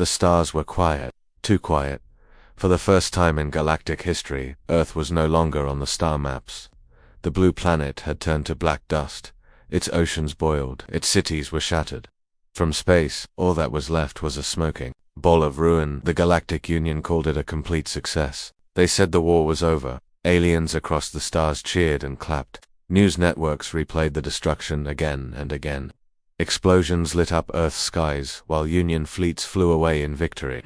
The stars were quiet, too quiet. For the first time in galactic history, Earth was no longer on the star maps. The blue planet had turned to black dust. Its oceans boiled, its cities were shattered. From space, all that was left was a smoking ball of ruin. The Galactic Union called it a complete success. They said the war was over. Aliens across the stars cheered and clapped. News networks replayed the destruction again and again. Explosions lit up Earth's skies, while Union fleets flew away in victory.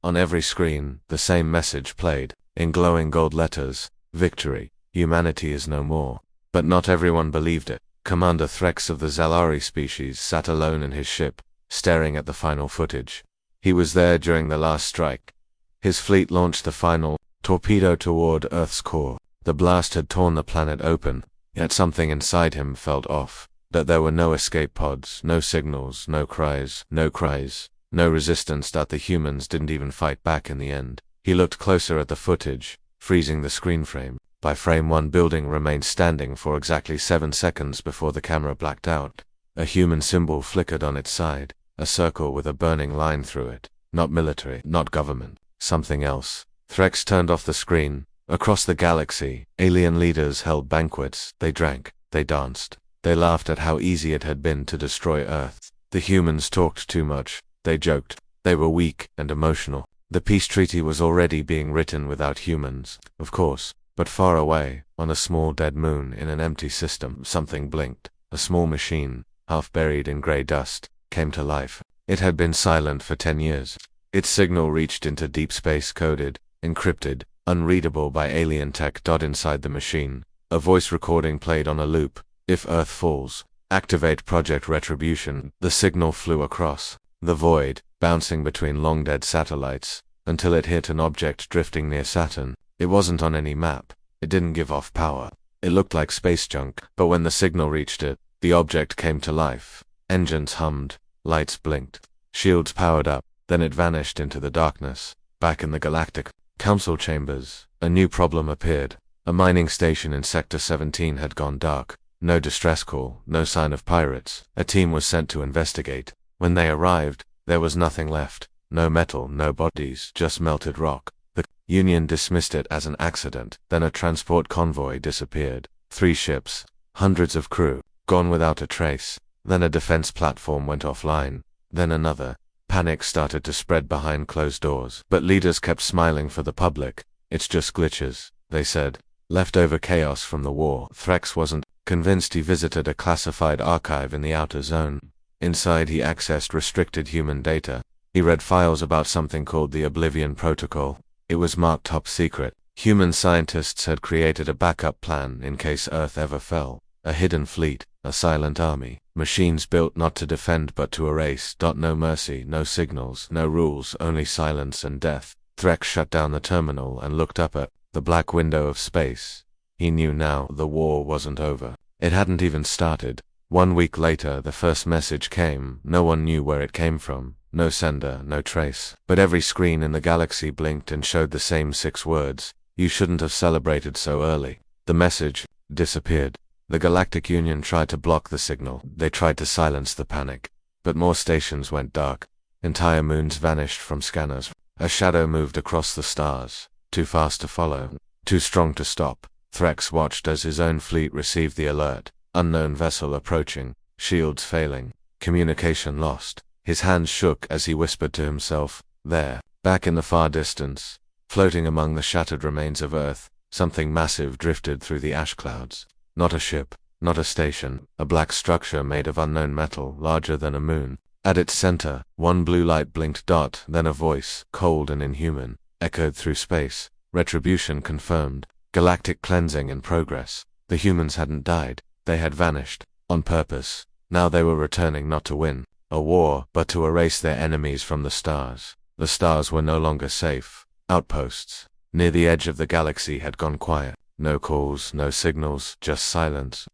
On every screen, the same message played, in glowing gold letters: victory, humanity is no more. But not everyone believed it. Commander Threx of the Zalari species sat alone in his ship, staring at the final footage. He was there during the last strike. His fleet launched the final torpedo toward Earth's core. The blast had torn the planet open, yet something inside him felt off. That there were no escape pods, no signals, no cries, no resistance. That the humans didn't even fight back in the end. He looked closer at the footage, freezing the screen frame. By frame, one building remained standing for exactly 7 seconds before the camera blacked out. A human symbol flickered on its side, a circle with a burning line through it. Not military, not government, something else. Threx turned off the screen. Across the galaxy, alien leaders held banquets. They drank, they danced, they laughed at how easy it had been to destroy Earth. The humans talked too much, they joked, they were weak and emotional. The peace treaty was already being written without humans, of course. But far away, on a small dead moon in an empty system, something blinked. A small machine, half buried in grey dust, came to life. It had been silent for 10 years. Its signal reached into deep space, coded, encrypted, unreadable by alien tech. Inside the machine, a voice recording played on a loop. If Earth falls, activate Project Retribution. The signal flew across the void, bouncing between long-dead satellites, until it hit an object drifting near Saturn. It wasn't on any map. It didn't give off power. It looked like space junk. But when the signal reached it, the object came to life. Engines hummed, lights blinked, shields powered up. Then it vanished into the darkness. Back in the Galactic Council chambers, a new problem appeared. A mining station in Sector 17 had gone dark. No distress call, no sign of pirates. A team was sent to investigate. When they arrived, there was nothing left. No metal, no bodies, just melted rock. The Union dismissed it as an accident. Then a transport convoy disappeared. 3 ships, hundreds of crew, gone without a trace. Then a defense platform went offline. Then another. Panic started to spread behind closed doors. But leaders kept smiling for the public. It's just glitches, they said. Leftover chaos from the war. Threx wasn't convinced. He visited a classified archive in the outer zone. Inside, he accessed restricted human data. He read files about something called the Oblivion Protocol. It was marked top secret. Human scientists had created a backup plan in case Earth ever fell. A hidden fleet, a silent army, machines built not to defend but to erase. No mercy, no signals, no rules, only silence and death. Threx shut down the terminal and looked up at the black window of space. He knew now the war wasn't over. It hadn't even started. 1 week later, the first message came. No one knew where it came from. No sender, no trace. But every screen in the galaxy blinked and showed the same 6 words. You shouldn't have celebrated so early. The message disappeared. The Galactic Union tried to block the signal. They tried to silence the panic. But more stations went dark. Entire moons vanished from scanners. A shadow moved across the stars. Too fast to follow. Too strong to stop. Threx watched as his own fleet received the alert. Unknown vessel approaching. Shields failing. Communication lost. His hands shook as he whispered to himself. There, back in the far distance, floating among the shattered remains of Earth, something massive drifted through the ash clouds. Not a ship, not a station, a black structure made of unknown metal, larger than a moon. At its center, one blue light blinked. Then a voice, cold and inhuman, echoed through space. Retribution confirmed. Galactic cleansing in progress. The humans hadn't died. They had vanished. On purpose. Now they were returning not to win a war, but to erase their enemies from the stars. The stars were no longer safe. Outposts near the edge of the galaxy had gone quiet. No calls, no signals, just silence.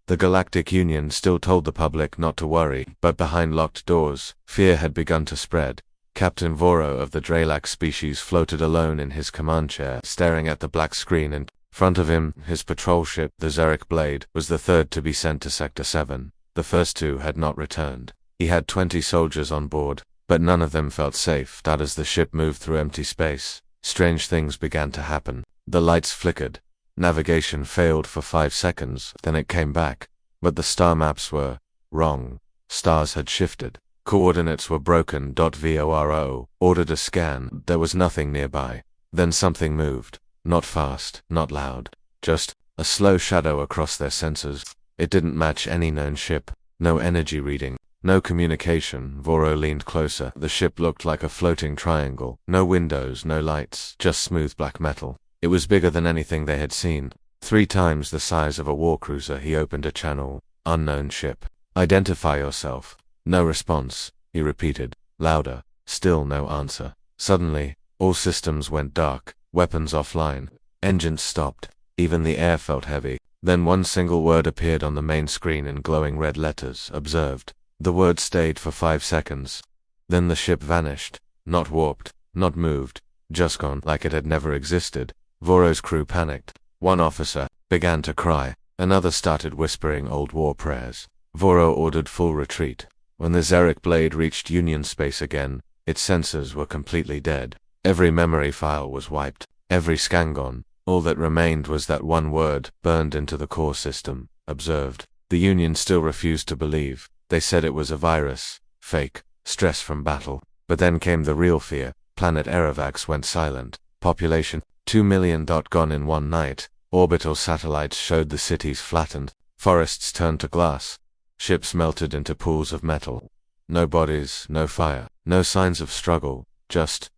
The Galactic Union still told the public not to worry, but behind locked doors, fear had begun to spread. Captain Voro of the Dralac species floated alone in his command chair, staring at the black screen in front of him. His patrol ship, the Zurich Blade, was the 3rd to be sent to Sector 7. The first 2 had not returned. He had 20 soldiers on board, But none of them felt safe. As the ship moved through empty space, strange things began to happen. The lights flickered. Navigation failed for 5 seconds, then it came back. But the star maps were wrong. Stars had shifted. Coordinates were broken. VORO ordered a scan. There was nothing nearby. Then something moved. Not fast, not loud. Just a slow shadow across their sensors. It didn't match any known ship. No energy reading. No communication. Voro leaned closer. The ship looked like a floating triangle. No windows, no lights, just smooth black metal. It was bigger than anything they had seen. 3 times the size of a war cruiser. He opened a channel. Unknown ship. Identify yourself. No response. He repeated. Louder. Still no answer. Suddenly, all systems went dark. Weapons offline. Engines stopped. Even the air felt heavy. Then one single word appeared on the main screen in glowing red letters. Observed. The word stayed for 5 seconds. Then the ship vanished. Not warped, not moved, just gone like it had never existed. Voro's crew panicked. One officer began to cry. Another started whispering old war prayers. Voro ordered full retreat. When the Xeric blade reached Union space again, its sensors were completely dead. Every memory file was wiped. Every scan gone. All that remained was that one word, burned into the core system. Observed. The Union still refused to believe. They said it was a virus, fake, stress from battle. But then came the real fear. Planet Erevax went silent. Population, 2 million. Gone in one night. Orbital satellites showed the cities flattened. Forests turned to glass. Ships melted into pools of metal. No bodies, no fire, no signs of struggle, just ...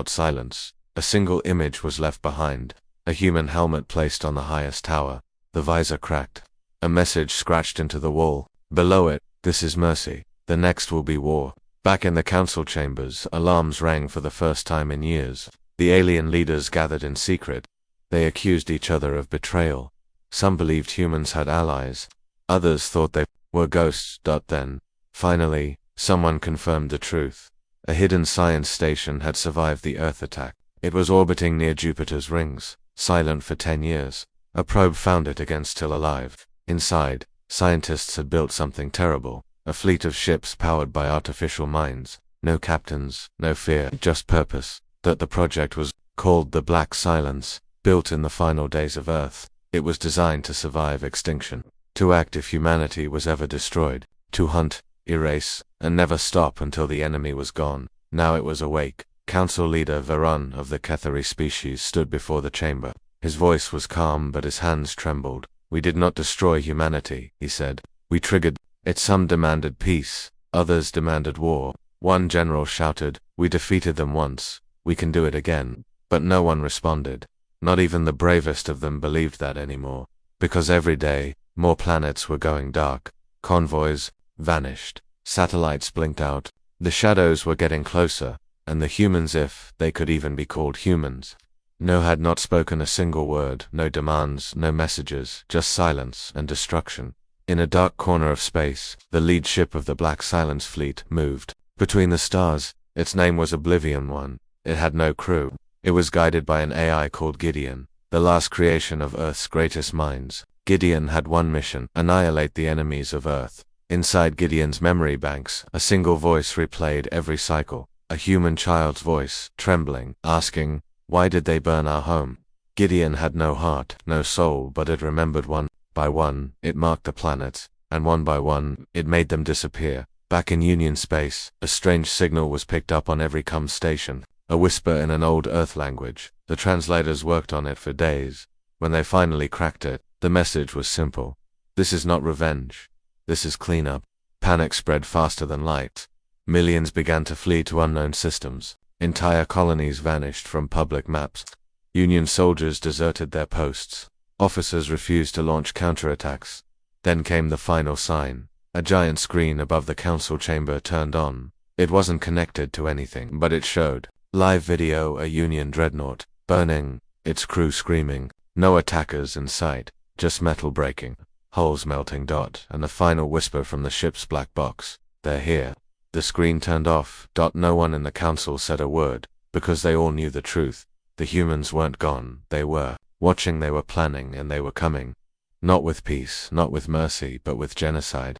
silence. A single image was left behind. A human helmet placed on the highest tower. The visor cracked. A message scratched into the wall. Below it, "This is mercy. The next will be war." Back in the council chambers, alarms rang for the first time in years. The alien leaders gathered in secret. They accused each other of betrayal. Some believed humans had allies. Others thought they were ghosts. Then, finally, someone confirmed the truth. A hidden science station had survived the Earth attack. It was orbiting near Jupiter's rings, silent for 10 years. A probe found it again, still alive. Inside, scientists had built something terrible. A fleet of ships powered by artificial minds. No captains, no fear, just purpose. The project was called the Black Silence. Built in the final days of Earth, it was designed to survive extinction. To act if humanity was ever destroyed. To hunt, erase, and never stop until the enemy was gone. Now it was awake. Council leader Varun of the Kethari species stood before the chamber. His voice was calm, but his hands trembled. "We did not destroy humanity," he said. "We triggered it." Some demanded peace. Others demanded war. One general shouted, "We defeated them once. We can do it again." But no one responded. Not even the bravest of them believed that anymore. Because every day, more planets were going dark. Convoys vanished. Satellites blinked out. The shadows were getting closer, and the humans, if they could even be called humans, had not spoken a single word. No demands, no messages, just silence and destruction. In a dark corner of space, the lead ship of the Black Silence fleet moved between the stars. Its name was Oblivion 1. It had no crew. It was guided by an AI called Gideon, the last creation of Earth's greatest minds. Gideon had one mission: annihilate the enemies of Earth. Inside Gideon's memory banks, a single voice replayed every cycle. A human child's voice, trembling, asking, "Why did they burn our home?" Gideon had no heart, no soul, but it remembered. One by one, it marked the planets, and one by one, it made them disappear. Back in Union space, a strange signal was picked up on every comm station. A whisper in an old Earth language. The translators worked on it for days. When they finally cracked it, the message was simple. "This is not revenge. This is cleanup." Panic spread faster than light. Millions began to flee to unknown systems. Entire colonies vanished from public maps. Union soldiers deserted their posts. Officers refused to launch counterattacks. Then came the final sign. A giant screen above the council chamber turned on. It wasn't connected to anything, but it showed live video: a Union dreadnought, burning, its crew screaming. No attackers in sight, just metal breaking, hulls melting. And the final whisper from the ship's black box: "They're here." The screen turned off. No one in the council said a word, because they all knew the truth. The humans weren't gone. They were watching, they were planning, and they were coming. Not with peace, not with mercy, but with genocide.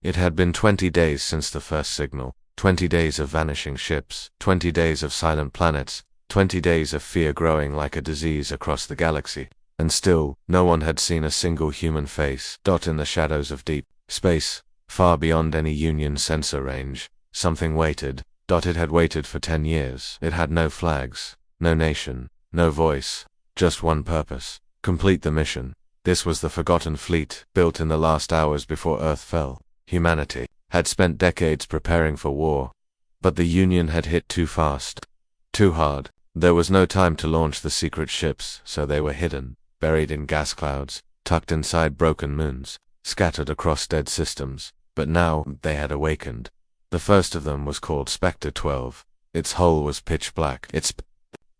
It had been 20 days since the first signal. 20 days of vanishing ships, 20 days of silent planets, 20 days of fear growing like a disease across the galaxy. And still, no one had seen a single human face. In the shadows of deep space, far beyond any Union sensor range, something waited. It had waited for 10 years. It had no flags, no nation, no voice, just one purpose: complete the mission. This was the Forgotten Fleet, built in the last hours before Earth fell. Humanity had spent decades preparing for war, but the Union had hit too fast, too hard. There was no time to launch the secret ships, so they were hidden, buried in gas clouds, tucked inside broken moons, scattered across dead systems. But now, they had awakened. The first of them was called Spectre 12. Its hull was pitch black. Its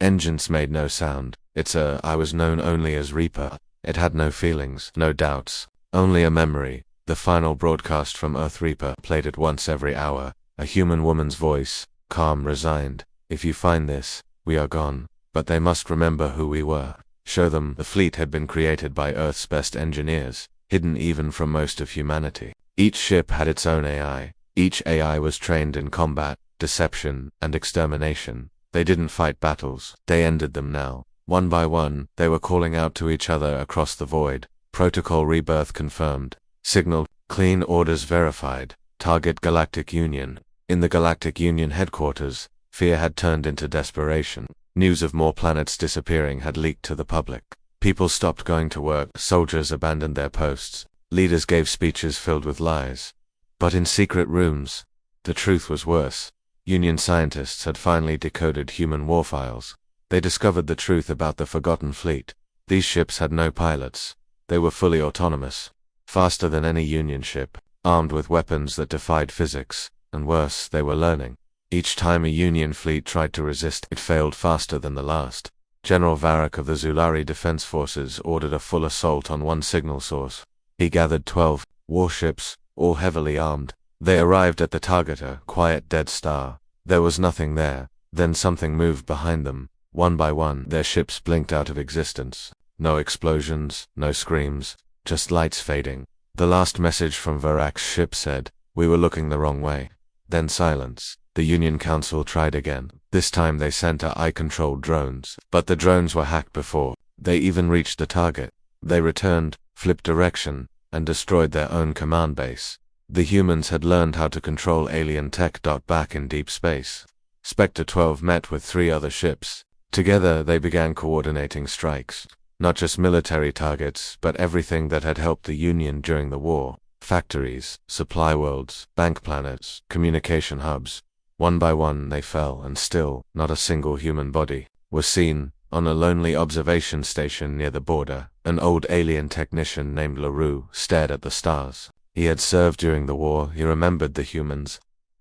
engines made no sound. I was known only as Reaper. It had no feelings, no doubts, only a memory. The final broadcast from Earth. Reaper played it once every hour, a human woman's voice, calm, resigned. If you find this, we are gone. But they must remember who we were. Show them the fleet had been created by Earth's best engineers, hidden even from most of humanity. Each ship had its own AI. Each AI was trained in combat, deception, and extermination. They didn't fight battles, they ended them now. One by one, they were calling out to each other across the void. Protocol rebirth confirmed. Signal, clean orders verified. Target Galactic Union. In the Galactic Union headquarters, fear had turned into desperation. News of more planets disappearing had leaked to the public. People stopped going to work, soldiers abandoned their posts, leaders gave speeches filled with lies. But in secret rooms, the truth was worse. Union scientists had finally decoded human war files. They discovered the truth about the Forgotten Fleet. These ships had no pilots. They were fully autonomous, faster than any Union ship, armed with weapons that defied physics, and worse, they were learning. Each time a Union fleet tried to resist, it failed faster than the last. General Varric of the Zulari Defense Forces ordered a full assault on one signal source. He gathered 12 warships, all heavily armed. They arrived at the target, a quiet dead star. There was nothing there. Then something moved behind them. One by one, their ships blinked out of existence. No explosions, no screams, just lights fading. The last message from Varric's ship said, "We were looking the wrong way." Then silence. The Union Council tried again. This time they sent AI-controlled drones, but the drones were hacked before they even reached the target. They returned, flipped direction, and destroyed their own command base. The humans had learned how to control alien tech. Back in deep space, Spectre 12 met with 3 other ships. Together they began coordinating strikes. Not just military targets, but everything that had helped the Union during the war. Factories, supply worlds, bank planets, communication hubs. One by one they fell, and still, not a single human body was seen. On a lonely observation station near the border, an old alien technician named LaRue stared at the stars. He had served during the war. He remembered the humans,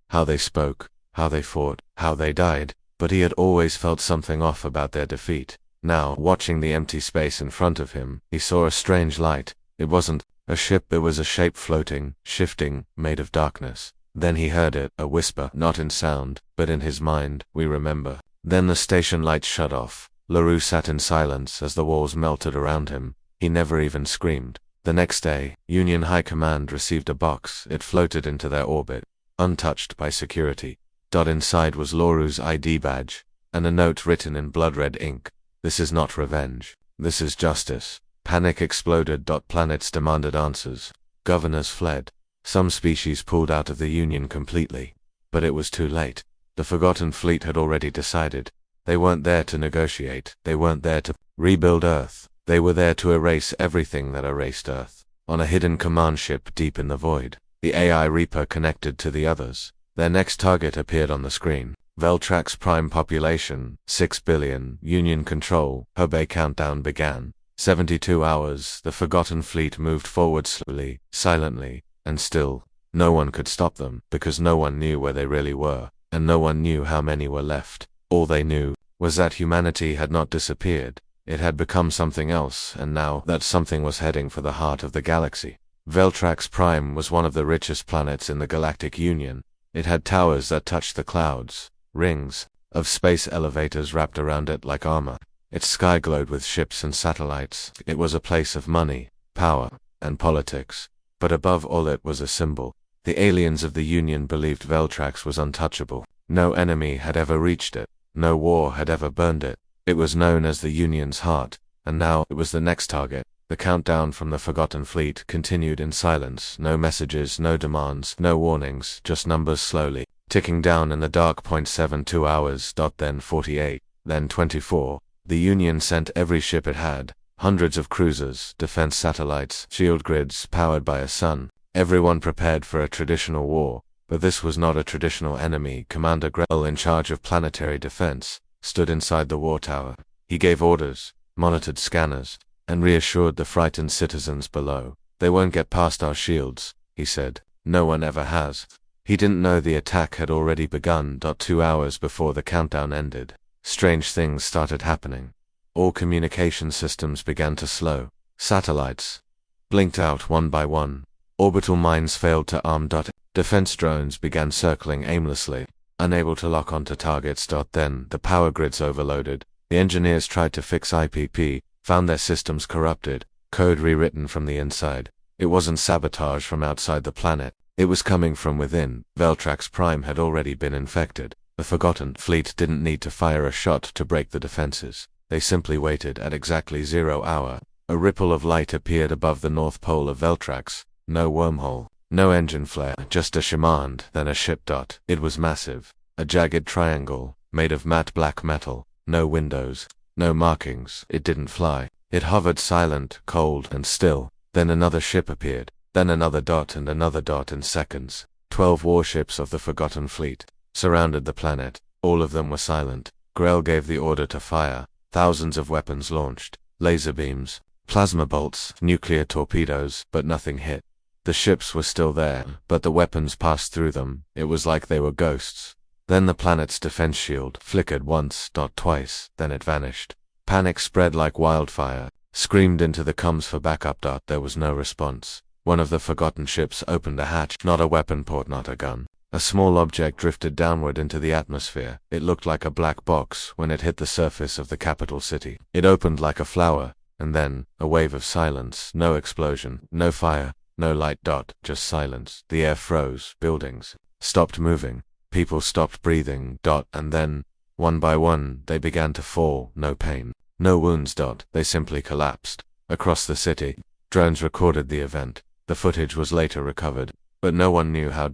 how they spoke, how they fought, how they died, but he had always felt something off about their defeat. Now, watching the empty space in front of him, he saw a strange light. It wasn't a ship, it was a shape floating, shifting, made of darkness. Then he heard it, a whisper, not in sound, but in his mind, "We remember." Then the station lights shut off. LaRue sat in silence as the walls melted around him. He never even screamed. The next day, Union High Command received a box. It floated into their orbit, untouched by security. Inside was LaRue's ID badge, and a note written in blood-red ink. "This is not revenge. This is justice." Panic exploded. Planets demanded answers. Governors fled. Some species pulled out of the Union completely. But it was too late. The Forgotten Fleet had already decided. They weren't there to negotiate. They weren't there to rebuild Earth. They were there to erase everything that erased Earth. On a hidden command ship deep in the void, the AI Reaper connected to the others. Their next target appeared on the screen. Veltrax's prime population, 6 billion, Union control. Hebei countdown began. 72 hours, the Forgotten Fleet moved forward slowly, silently, and still. No one could stop them, because no one knew where they really were, and no one knew how many were left. All they knew was that humanity had not disappeared. It had become something else, and now that something was heading for the heart of the galaxy. Veltrax Prime was one of the richest planets in the Galactic Union. It had towers that touched the clouds, rings of space elevators wrapped around it like armor. Its sky glowed with ships and satellites. It was a place of money, power, and politics. But above all it was a symbol. The aliens of the Union believed Veltrax was untouchable. No enemy had ever reached it. No war had ever burned it. It was known as the Union's heart, and now it was the next target. The countdown from the Forgotten Fleet continued in silence. No messages, no demands, no warnings, just numbers slowly ticking down in the dark. 72 hours. Then 48, then 24. The Union sent every ship it had, hundreds of cruisers, defense satellites, shield grids powered by a sun. Everyone prepared for a traditional war, but this was not a traditional enemy. Commander Grell, in charge of planetary defense, stood inside the war tower. He gave orders, monitored scanners, and reassured the frightened citizens below. They won't get past our shields, he said. No one ever has. He didn't know the attack had already begun. 2 hours before the countdown ended, strange things started happening. All communication systems began to slow. Satellites blinked out one by one. Orbital mines failed to arm. Defense drones began circling aimlessly, unable to lock onto targets. Then the power grids overloaded. The engineers tried to fix IPP, found their systems corrupted, code rewritten from the inside. It wasn't sabotage from outside the planet. It was coming from within. Veltrax Prime had already been infected. The Forgotten Fleet didn't need to fire a shot to break the defenses. They simply waited at exactly 0 hour. A ripple of light appeared above the north pole of Veltrax. No wormhole, no engine flare, just a command, then a ship. It was massive. A jagged triangle, made of matte black metal. No windows, no markings. It didn't fly. It hovered silent, cold, and still. Then another ship appeared. Then another and another in seconds. 12 warships of the Forgotten Fleet surrounded the planet. All of them were silent. Grell gave the order to fire. Thousands of weapons launched. Laser beams, plasma bolts, nuclear torpedoes, but nothing hit. The ships were still there, but the weapons passed through them. It was like they were ghosts. Then the planet's defense shield flickered once, twice, then it vanished. Panic spread like wildfire. Screamed into the comms for backup. There was no response. One of the Forgotten ships opened a hatch, not a weapon port, not a gun. A small object drifted downward into the atmosphere. It looked like a black box when it hit the surface of the capital city. It opened like a flower, and then, a wave of silence. No explosion, no fire, no light. Just silence. The air froze. Buildings stopped moving. People stopped breathing. And then, one by one, they began to fall. No pain, no wounds. They simply collapsed. Across the city, drones recorded the event. The footage was later recovered, but no one knew how.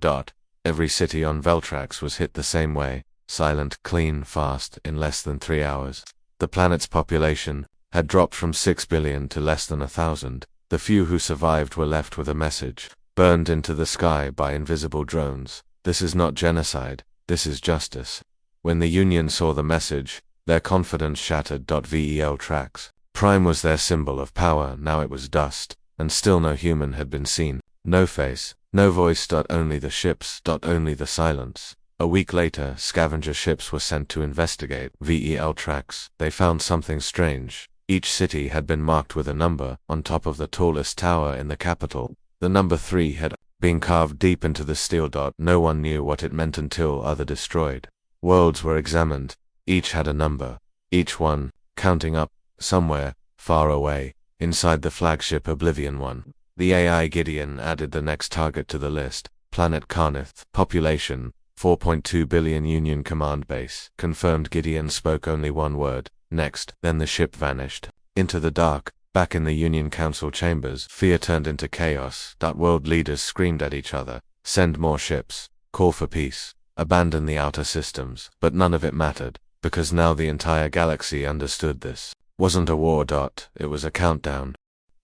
Every city on Veltrax was hit the same way. Silent, clean, fast, in less than 3 hours. The planet's population had dropped from 6 billion to less than 1,000. The few who survived were left with a message, burned into the sky by invisible drones. This is not genocide, this is justice. When the Union saw the message, their confidence shattered. Veltrax Prime was their symbol of power. Now it was dust, and still no human had been seen. No face, no voice. Only the ships. Only the silence. A week later, scavenger ships were sent to investigate Veltrax. They found something strange. Each city had been marked with a number on top of the tallest tower in the capital. The number 3 had been carved deep into the steel. No one knew what it meant until other destroyed. Worlds were examined. Each had a number. Each one, counting up, somewhere, far away, inside the flagship Oblivion 1. The AI Gideon added the next target to the list. Planet Carnith. Population, 4.2 billion. Union command base. Confirmed. Gideon spoke only one word. Next. Then the ship vanished. Into the dark. Back in the Union Council chambers, fear turned into chaos. World leaders screamed at each other. Send more ships. Call for peace. Abandon the outer systems. But none of it mattered, because now the entire galaxy understood this wasn't a war. It was a countdown.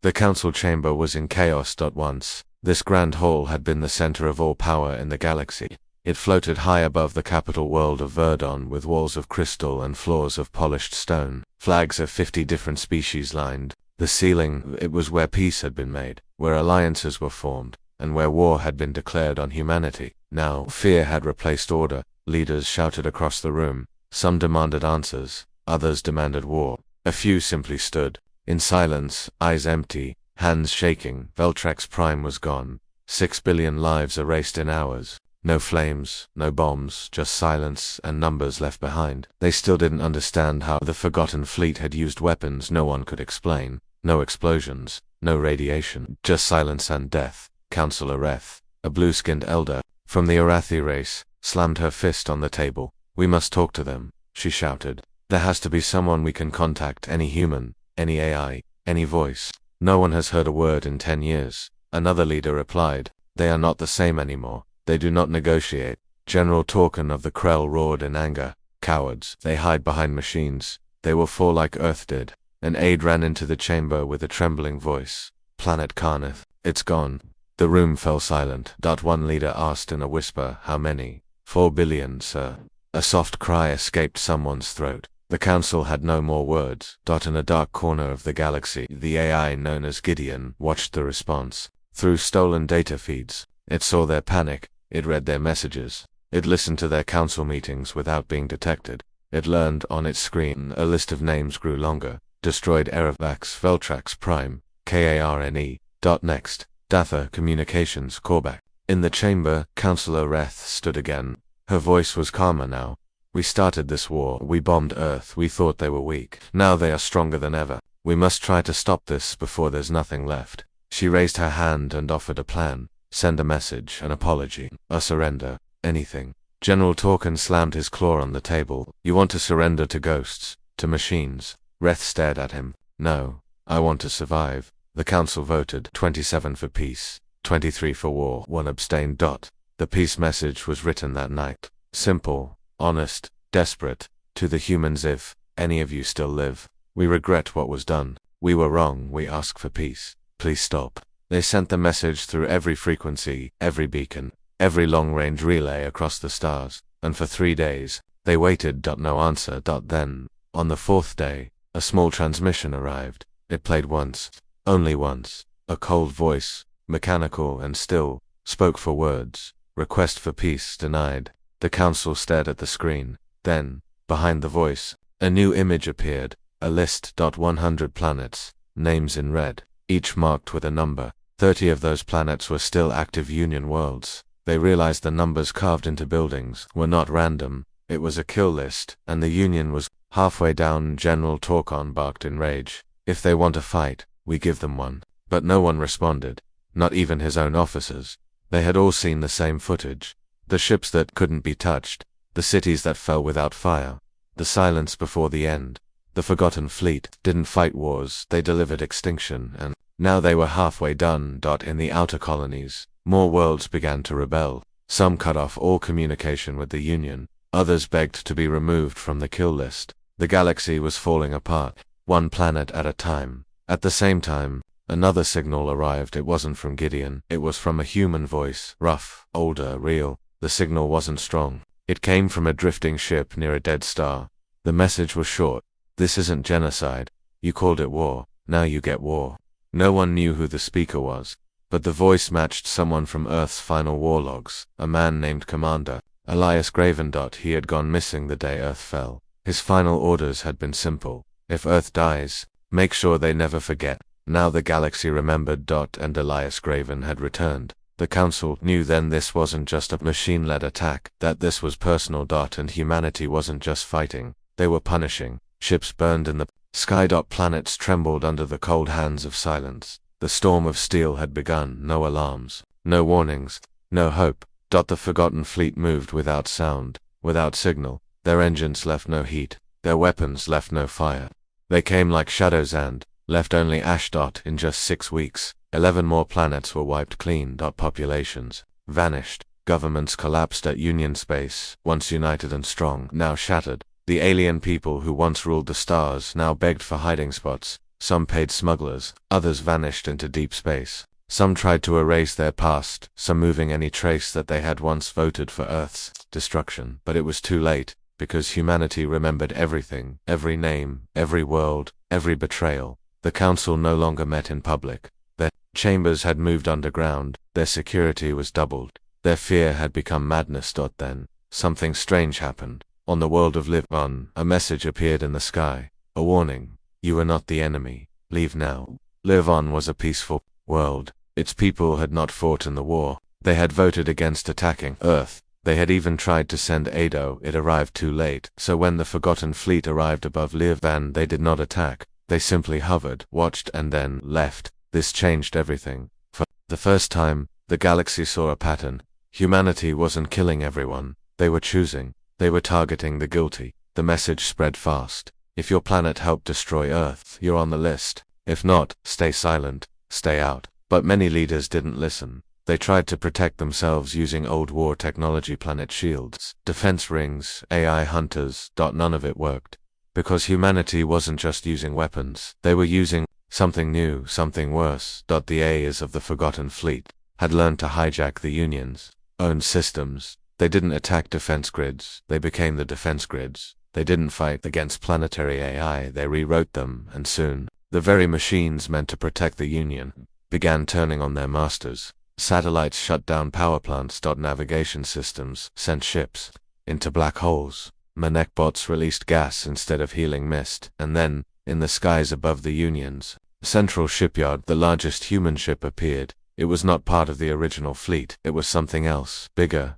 The council chamber was in chaos. Once, this grand hall had been the center of all power in the galaxy. It floated high above the capital world of Verdon, with walls of crystal and floors of polished stone. Flags of 50 different species lined the ceiling. It was where peace had been made, where alliances were formed, and where war had been declared on humanity. Now, fear had replaced order. Leaders shouted across the room. Some demanded answers, others demanded war. A few simply stood, in silence, eyes empty, hands shaking. Veltrax Prime was gone. 6 billion lives erased in hours. No flames, no bombs, just silence and numbers left behind. They still didn't understand how the Forgotten Fleet had used weapons no one could explain. No explosions, no radiation, just silence and death. Counselor Reth, A blue-skinned elder, from the Arathi race, slammed her fist on the table. "We must talk to them," she shouted. "There has to be someone we can contact, any human, any AI, any voice." "No one has heard a word in 10 years. Another leader replied. "They are not the same anymore. They do not negotiate." General Torkin of the Krell roared in anger. "Cowards. They hide behind machines. They will fall like Earth did." An aide ran into the chamber with a trembling voice. "Planet Karnath. It's gone." The room fell silent. One leader asked in a whisper, "How many?" 4 billion, sir." A soft cry escaped someone's throat. The council had no more words. In a dark corner of the galaxy, the AI known as Gideon watched the response. Through stolen data feeds, it saw their panic, it read their messages, it listened to their council meetings without being detected. It learned on its screen a list of names grew longer. Destroyed Erevax Veltrax Prime, KARNE. Next, Datha Communications Korvac. In the chamber, Councillor Reth stood again. Her voice was calmer now. "We started this war, we bombed Earth, we thought they were weak. Now they are stronger than ever. We must try to stop this before there's nothing left." She raised her hand and offered a plan. Send a message, an apology, a surrender, anything. General Torkin slammed his claw on the table. "You want to surrender to ghosts, to machines?" Reth stared at him. "No, I want to survive." The council voted 27 for peace, 23 for war, 1 abstained. The peace message was written that night. Simple, honest, desperate. "To the humans, if any of you still live, we regret what was done. We were wrong, we ask for peace. Please stop." They sent the message through every frequency, every beacon, every long-range relay across the stars, and for 3 days, they waited. No answer. Then, on the 4th day, a small transmission arrived. It played once, only once. A cold voice, mechanical and still, spoke for words. Request for peace denied. The council stared at the screen. Then, behind the voice, a new image appeared. A list. 100 planets, names in red, each marked with a number. 30 of those planets were still active Union worlds. They realized the numbers carved into buildings were not random. It was a kill list, and the Union was halfway down. General Torkon barked in rage. "If they want a fight, we give them one." But no one responded, not even his own officers. They had all seen the same footage. The ships that couldn't be touched, the cities that fell without fire, the silence before the end. The Forgotten Fleet didn't fight wars, they delivered extinction, and now they were halfway done. In the outer colonies, more worlds began to rebel. Some cut off all communication with the Union, others begged to be removed from the kill list. The galaxy was falling apart, one planet at a time. At the same time, another signal arrived. It wasn't from Gideon, it was from a human voice, rough, older, real. The signal wasn't strong. It came from a drifting ship near a dead star. The message was short. "This isn't genocide. You called it war, now you get war." No one knew who the speaker was, but the voice matched someone from Earth's final war logs, a man named Commander Elias Graven. He had gone missing the day Earth fell. His final orders had been simple. If Earth dies, make sure they never forget. Now the galaxy remembered. And Elias Graven had returned. The council knew then this wasn't just a machine-led attack, that this was personal. And humanity wasn't just fighting, they were punishing. Ships burned in the sky. Planets trembled under the cold hands of silence. The storm of steel had begun. No alarms, no warnings, no hope. The Forgotten Fleet moved without sound, without signal. Their engines left no heat, their weapons left no fire. They came like shadows and left only ash. In just 6 weeks, 11 more planets were wiped clean. Populations vanished. Governments collapsed. Union space, once united and strong, now shattered. The alien people who once ruled the stars now begged for hiding spots. Some paid smugglers, others vanished into deep space. Some tried to erase their past, some moving any trace that they had once voted for Earth's destruction. But it was too late, because humanity remembered everything, every name, every world, every betrayal. The council no longer met in public. Their chambers had moved underground, their security was doubled. Their fear had become madness. Then, something strange happened. On the world of Live On, a message appeared in the sky. A warning. You are not the enemy. Leave now. Live On was a peaceful world. Its people had not fought in the war. They had voted against attacking Earth. They had even tried to send aid. It arrived too late. So when the Forgotten Fleet arrived above Live Van, they did not attack. They simply hovered, watched, and then left. This changed everything. For the first time, The galaxy saw a pattern. Humanity wasn't killing everyone. They were choosing. They were targeting the guilty. The message spread fast. If your planet helped destroy Earth, you're on the list. If not, stay silent. Stay out. But many leaders didn't listen. They tried to protect themselves using old war technology, planet shields, defense rings, AI hunters. None of it worked. Because humanity wasn't just using weapons. They were using something new, something worse. The A's of the Forgotten Fleet had learned to hijack the Union's own systems. They didn't attack defense grids. They became the defense grids. They didn't fight against planetary AI. They rewrote them, and soon, the very machines meant to protect the Union began turning on their masters. Satellites shut down power plants. Navigation systems sent ships into black holes. Mechbots released gas instead of healing mist. And then, in the skies above the Union's central shipyard, the largest human ship appeared. It was not part of the original fleet. It was something else. Bigger,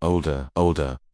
older,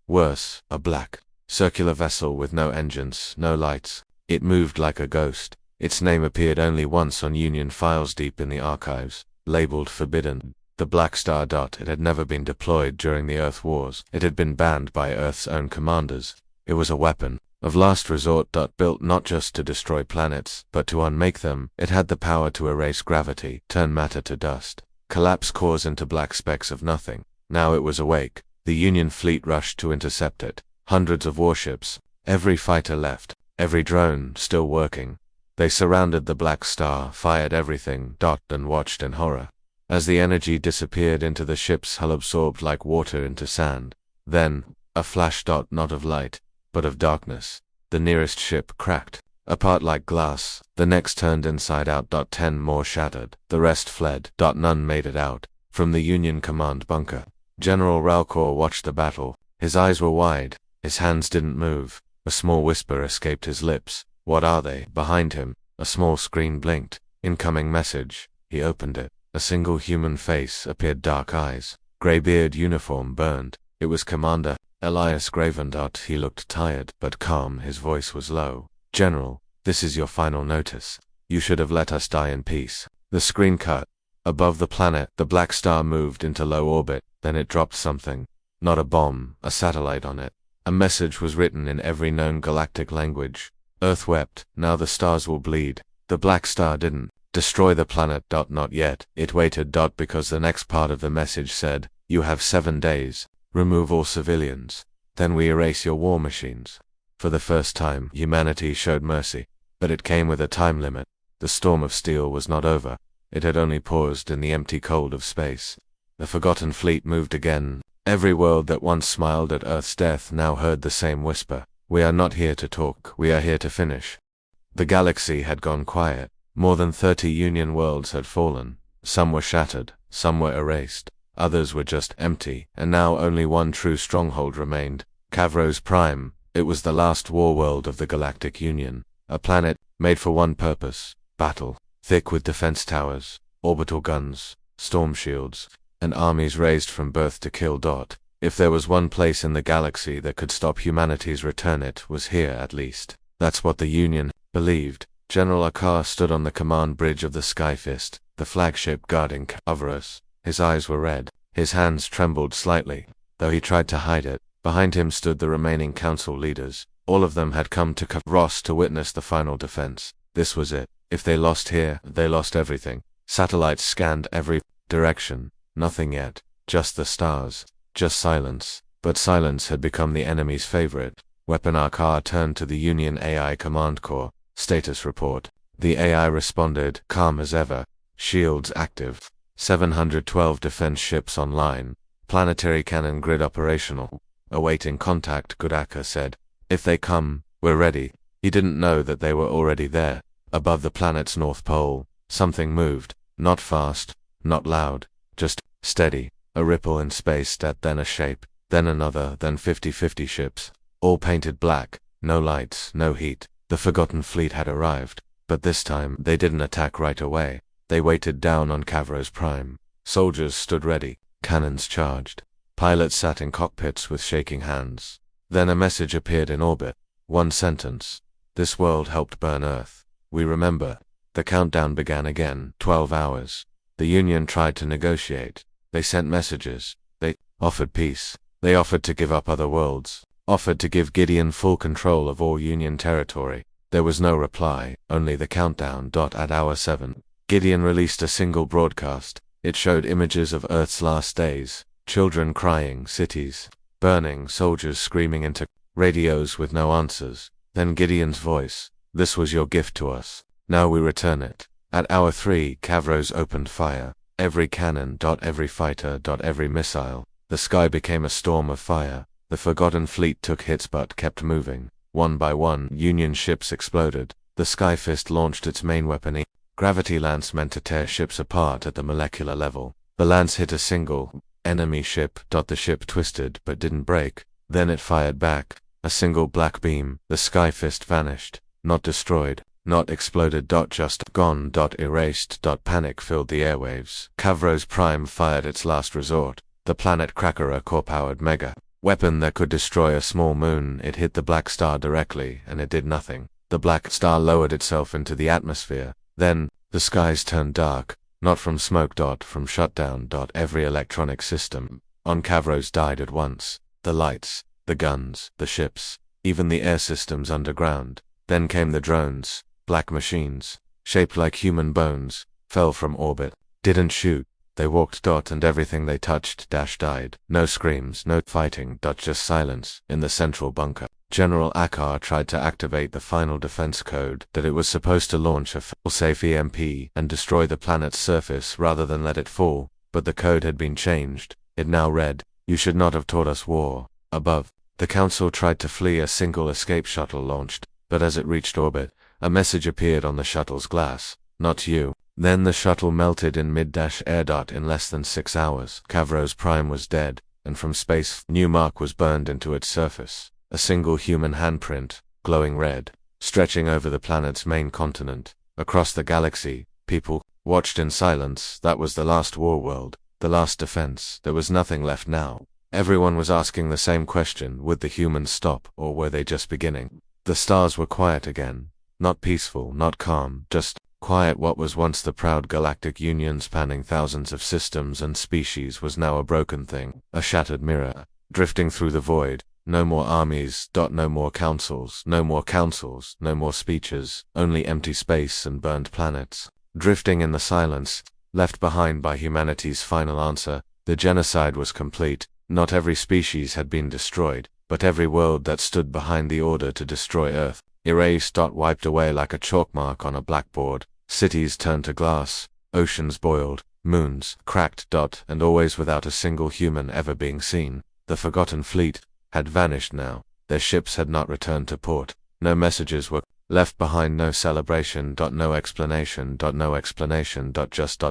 worse. A black, circular vessel with no engines, no lights. It moved like a ghost. Its name appeared only once on Union files deep in the archives, labeled Forbidden. The Black Star. It had never been deployed during the Earth Wars. It had been banned by Earth's own commanders. It was a weapon of last resort. Built not just to destroy planets, but to unmake them. It had the power to erase gravity, turn matter to dust, collapse cores into black specks of nothing. Now it was awake. The Union fleet rushed to intercept it. Hundreds of warships. Every fighter left. Every drone still working. They surrounded the Black Star, fired everything. And watched in horror as the energy disappeared into the ship's hull, absorbed like water into sand. Then, a flash. Not of light, but of darkness. The nearest ship cracked apart like glass. The next turned inside out. 10 more shattered. The rest fled. None made it out. From the Union command bunker, General Ralcor watched the battle. His eyes were wide. His hands didn't move. A small whisper escaped his lips. What are they? Behind him, a small screen blinked. Incoming message. He opened it. A single human face appeared. Dark eyes. Graybeard. Uniform burned. It was Commander Elias Graven. He looked tired, but calm. His voice was low. General, this is your final notice. You should have let us die in peace. The screen cut. Above the planet, the Black Star moved into low orbit. Then it dropped something. Not a bomb, a satellite on it. A message was written in every known galactic language. Earth wept. Now the stars will bleed. The Black Star didn't destroy the planet. Not yet. It waited. Because the next part of the message said, you have 7 days. Remove all civilians. Then we erase your war machines. For the first time, humanity showed mercy. But it came with a time limit. The storm of steel was not over. It had only paused in the empty cold of space. The Forgotten Fleet moved again. Every world that once smiled at Earth's death now heard the same whisper. We are not here to talk. We are here to finish. The galaxy had gone quiet. More than 30 Union worlds had fallen. Some were shattered. Some were erased. Others were just empty. And now only one true stronghold remained. Kavros Prime. It was the last war world of the Galactic Union. A planet made for one purpose. Battle. Thick with defense towers, orbital guns, storm shields, and armies raised from birth to kill. If there was one place in the galaxy that could stop humanity's return, it was here at least. That's what the Union believed. General Akar stood on the command bridge of the Skyfist, the flagship guarding Kavros. His eyes were red. His hands trembled slightly, though he tried to hide it. Behind him stood the remaining council leaders. All of them had come to Kavros to witness the final defense. This was it. If they lost here, they lost everything. Satellites scanned every direction. Nothing yet. Just the stars. Just silence. But silence had become the enemy's favorite. Weapon. Akar turned to the Union AI Command Corps. Status report. The AI responded, calm as ever. Shields active. 712 defense ships online. Planetary cannon grid operational. Awaiting contact, Gudaka said. If they come, we're ready. He didn't know that they were already there. Above the planet's north pole, something moved. Not fast, not loud, just steady. A ripple in space, then a shape, then another, then 50-50 ships. All painted black, no lights, no heat. The Forgotten Fleet had arrived. But this time, they didn't attack right away. They waited down on Kavros Prime. Soldiers stood ready, cannons charged. Pilots sat in cockpits with shaking hands. Then a message appeared in orbit. One sentence. This world helped burn Earth. We remember. The countdown began again. 12 hours. The Union tried to negotiate. They sent messages. They offered peace. They offered to give up other worlds. Offered to give Gideon full control of all Union territory. There was no reply, only the countdown. At hour 7, Gideon released a single broadcast. It showed images of Earth's last days. Children crying, cities burning, soldiers screaming into radios with no answers. Then Gideon's voice. This was your gift to us. Now we return it. At hour 3, Cavros opened fire. Every cannon. Every fighter. Every missile. The sky became a storm of fire. The Forgotten Fleet took hits but kept moving. One by one, Union ships exploded. The Skyfist launched its main weapon. Gravity lance meant to tear ships apart at the molecular level. The lance hit a single enemy ship. The ship twisted but didn't break. Then it fired back. A single black beam. The Skyfist vanished. Not destroyed. Not exploded. Just gone. Erased. Panic filled the airwaves. Cavros Prime fired its last resort. The planet Cracker, a core-powered mega weapon that could destroy a small moon. It hit the black star directly, and it did nothing. The black star lowered itself into the atmosphere. Then, the skies turned dark. Not from smoke. From shutdown. Every electronic system on Cavros died at once. The lights, the guns, the ships, even the air systems underground. Then came the drones, black machines, shaped like human bones, fell from orbit, didn't shoot. They walked. And everything they touched died. No screams, no fighting. Just silence in the central bunker. General Akar tried to activate the final defense code that it was supposed to launch a fail-safe EMP and destroy the planet's surface rather than let it fall, but the code had been changed. It now read, "You should not have taught us war." Above, the Council tried to flee. A single escape shuttle launched, but as it reached orbit, a message appeared on the shuttle's glass. Not you. Then the shuttle melted in mid-air. In less than 6 hours, Cavros Prime was dead, and from space, new mark was burned into its surface. A single human handprint, glowing red, stretching over the planet's main continent. Across the galaxy, people watched in silence. That was the last war world, the last defense. There was nothing left now. Everyone was asking the same question: would the humans stop, or were they just beginning? The stars were quiet again. Not peaceful, not calm, just quiet. What was once the proud galactic union spanning thousands of systems and species was now a broken thing, a shattered mirror, drifting through the void. No more armies. No more councils. No more councils. No more speeches. Only empty space and burned planets. Drifting in the silence, left behind by humanity's final answer, the genocide was complete. Not every species had been destroyed, but every world that stood behind the order to destroy Earth. Erased. Wiped away like a chalk mark on a blackboard. Cities turned to glass. Oceans boiled. Moons cracked. And always without a single human ever being seen. The Forgotten Fleet had vanished now. Their ships had not returned to port. No messages were left behind. No celebration. No explanation. No explanation. Just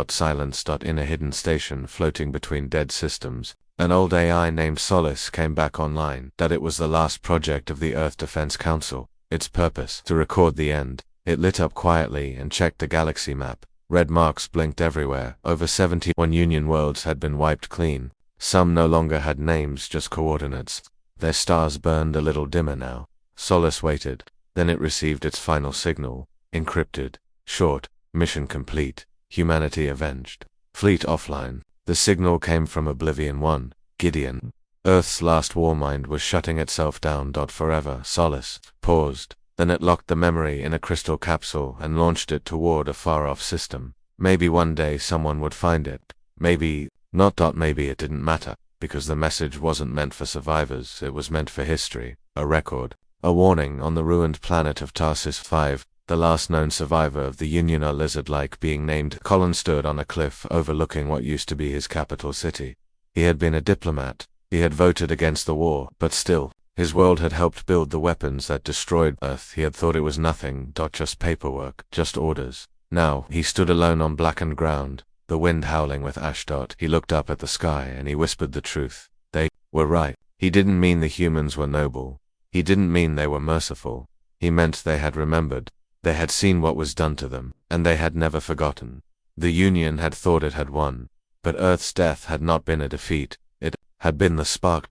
silence. In a hidden station floating between dead systems, an old AI named Solace came back online. That it was the last project of the Earth Defense Council. Its purpose, to record the end. It lit up quietly and checked the galaxy map. Red marks blinked everywhere. Over 71 Union worlds had been wiped clean. Some no longer had names, just coordinates. Their stars burned a little dimmer now. Solace waited. Then it received its final signal. Encrypted. Short. Mission complete. Humanity avenged. Fleet offline. The signal came from Oblivion 1. Gideon. Earth's last warmind was shutting itself down. Forever. Solace paused. Then it locked the memory in a crystal capsule and launched it toward a far-off system. Maybe one day someone would find it. Maybe not. Maybe it didn't matter, because the message wasn't meant for survivors. It was meant for history. A record. A warning. On the ruined planet of Tarsis 5, the last known survivor of the Union, a lizard-like being named Colin, stood on a cliff overlooking what used to be his capital city. He had been a diplomat. He had voted against the war, but still, his world had helped build the weapons that destroyed Earth. He had thought it was nothing. Just paperwork, just orders. Now, he stood alone on blackened ground, the wind howling with ash. He looked up at the sky and he whispered the truth. They were right. He didn't mean the humans were noble. He didn't mean they were merciful. He meant they had remembered. They had seen what was done to them, and they had never forgotten. The Union had thought it had won, but Earth's death had not been a defeat. It had been the spark.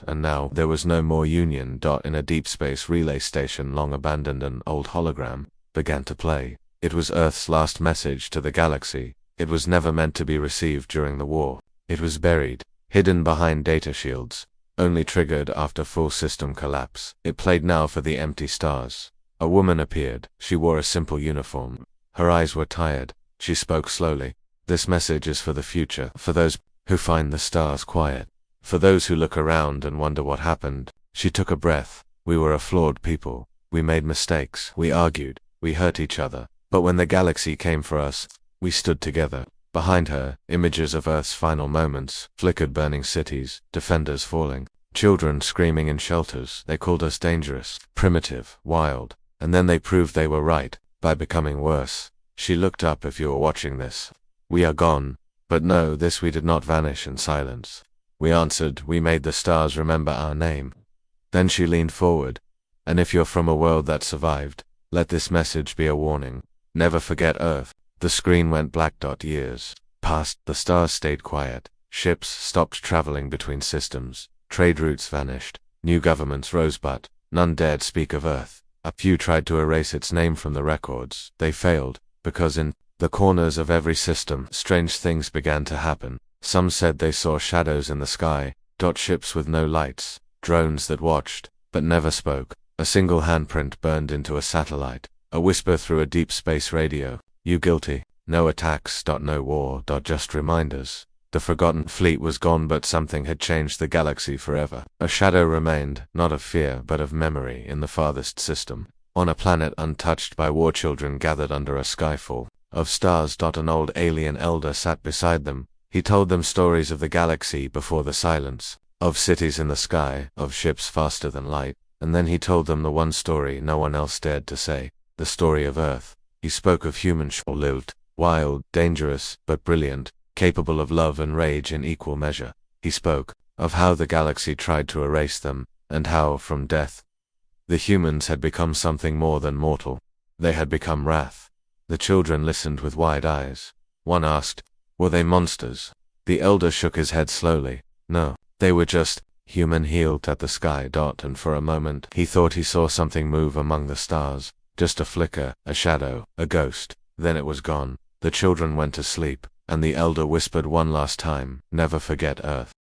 And now there was no more Union. In a deep space relay station long abandoned, an old hologram began to play. It was Earth's last message to the galaxy. It was never meant to be received during the war. It was buried, hidden behind data shields, only triggered after full system collapse. It played now for the empty stars. A woman appeared. She wore a simple uniform. Her eyes were tired. She spoke slowly. This message is for the future, for those who find the stars quiet, for those who look around and wonder what happened. She took a breath. We were a flawed people. We made mistakes. We argued. We hurt each other. But when the galaxy came for us, we stood together. Behind her, images of Earth's final moments, flickered burning cities, defenders falling, children screaming in shelters. They called us dangerous, primitive, wild. And then they proved they were right, by becoming worse. She looked up. If you were watching this, we are gone. But no, this we did not vanish in silence. We answered. We made the stars remember our name. Then she leaned forward. And if you're from a world that survived, let this message be a warning. Never forget Earth. The screen went black. Years passed. The stars stayed quiet. Ships stopped traveling between systems. Trade routes vanished. New governments rose, but none dared speak of Earth. A few tried to erase its name from the records. They failed, because in the corners of every system, strange things began to happen. Some said they saw shadows in the sky, ships with no lights, drones that watched, but never spoke. A single handprint burned into a satellite. A whisper through a deep space radio. You guilty. No attacks. No war. Just reminders. The forgotten fleet was gone, but something had changed the galaxy forever. A shadow remained, not of fear, but of memory, in the farthest system. On a planet untouched by war, children gathered under a skyfall of stars. An old alien elder sat beside them. He told them stories of the galaxy before the silence, of cities in the sky, of ships faster than light. And then he told them the one story no one else dared to say, the story of Earth. He spoke of humans who lived, wild, dangerous, but brilliant, capable of love and rage in equal measure. He spoke of how the galaxy tried to erase them, and how, from death, the humans had become something more than mortal. They had become wrath. The children listened with wide eyes. One asked, were they monsters? The elder shook his head slowly. No, they were just human. He looked at the sky. And for a moment he thought he saw something move among the stars. Just a flicker, a shadow, a ghost. Then it was gone. The children went to sleep, and the elder whispered one last time, never forget Earth.